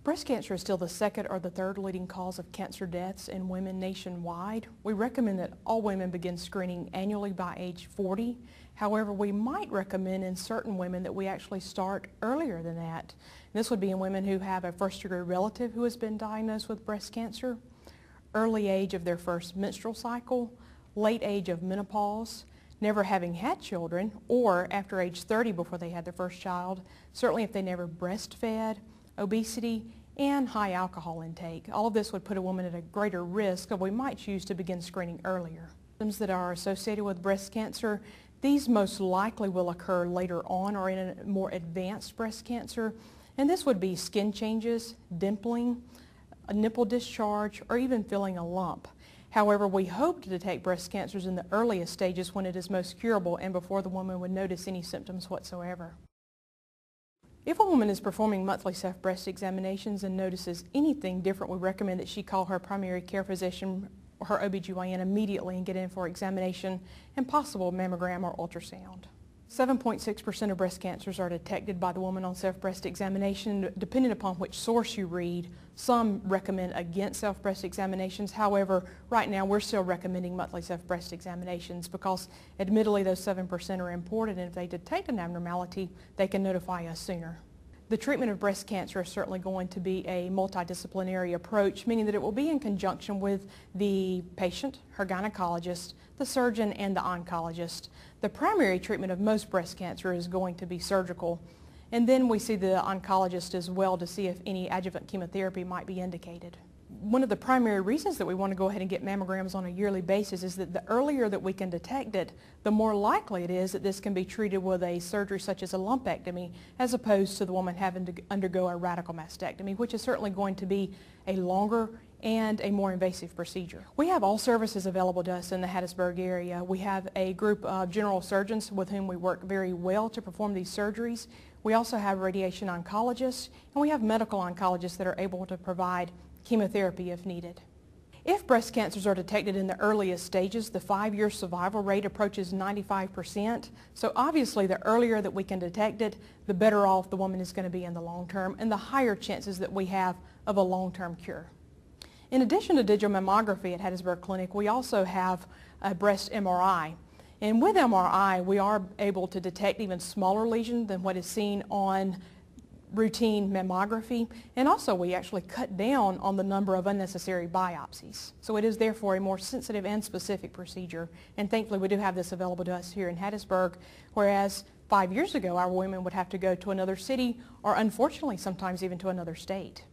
Breast cancer is still the second or the third leading cause of cancer deaths in women nationwide. We recommend that all women begin screening annually by age 40. However, we might recommend in certain women that we actually start earlier than that. This would be in women who have a first-degree relative who has been diagnosed with breast cancer, early age of their first menstrual cycle, late age of menopause, never having had children, or after age 30 before they had their first child, certainly if they never breastfed, obesity, and high alcohol intake. All of this would put a woman at a greater risk, and we might choose to begin screening earlier. Symptoms that are associated with breast cancer, these most likely will occur later on or in a more advanced breast cancer, and this would be skin changes, dimpling, a nipple discharge, or even feeling a lump. However, we hope to detect breast cancers in the earliest stages when it is most curable and before the woman would notice any symptoms whatsoever. If a woman is performing monthly self-breast examinations and notices anything different, we recommend that she call her primary care physician or her OBGYN immediately and get in for examination and possible mammogram or ultrasound. 7.6% of breast cancers are detected by the woman on self-breast examination. Depending upon which source you read, some recommend against self-breast examinations. However, right now we're still recommending monthly self-breast examinations because admittedly those 7% are important, and if they detect an abnormality, they can notify us sooner. The treatment of breast cancer is certainly going to be a multidisciplinary approach, meaning that it will be in conjunction with the patient, her gynecologist, the surgeon, and the oncologist. The primary treatment of most breast cancer is going to be surgical, and then we see the oncologist as well to see if any adjuvant chemotherapy might be indicated. One of the primary reasons that we want to go ahead and get mammograms on a yearly basis is that the earlier that we can detect it, the more likely it is that this can be treated with a surgery such as a lumpectomy, as opposed to the woman having to undergo a radical mastectomy, which is certainly going to be a longer and a more invasive procedure. We have all services available to us in the Hattiesburg area. We have a group of general surgeons with whom we work very well to perform these surgeries. We also have radiation oncologists, and we have medical oncologists that are able to provide chemotherapy if needed. If breast cancers are detected in the earliest stages, the 5-year survival rate approaches 95%. So obviously the earlier that we can detect it, the better off the woman is going to be in the long term, and the higher chances that we have of a long-term cure. In addition to digital mammography at Hattiesburg Clinic, we also have a breast MRI. And with MRI, we are able to detect even smaller lesions than what is seen on routine mammography, and also we actually cut down on the number of unnecessary biopsies. So it is therefore a more sensitive and specific procedure, and thankfully we do have this available to us here in Hattiesburg, whereas 5 years ago our women would have to go to another city or unfortunately sometimes even to another state.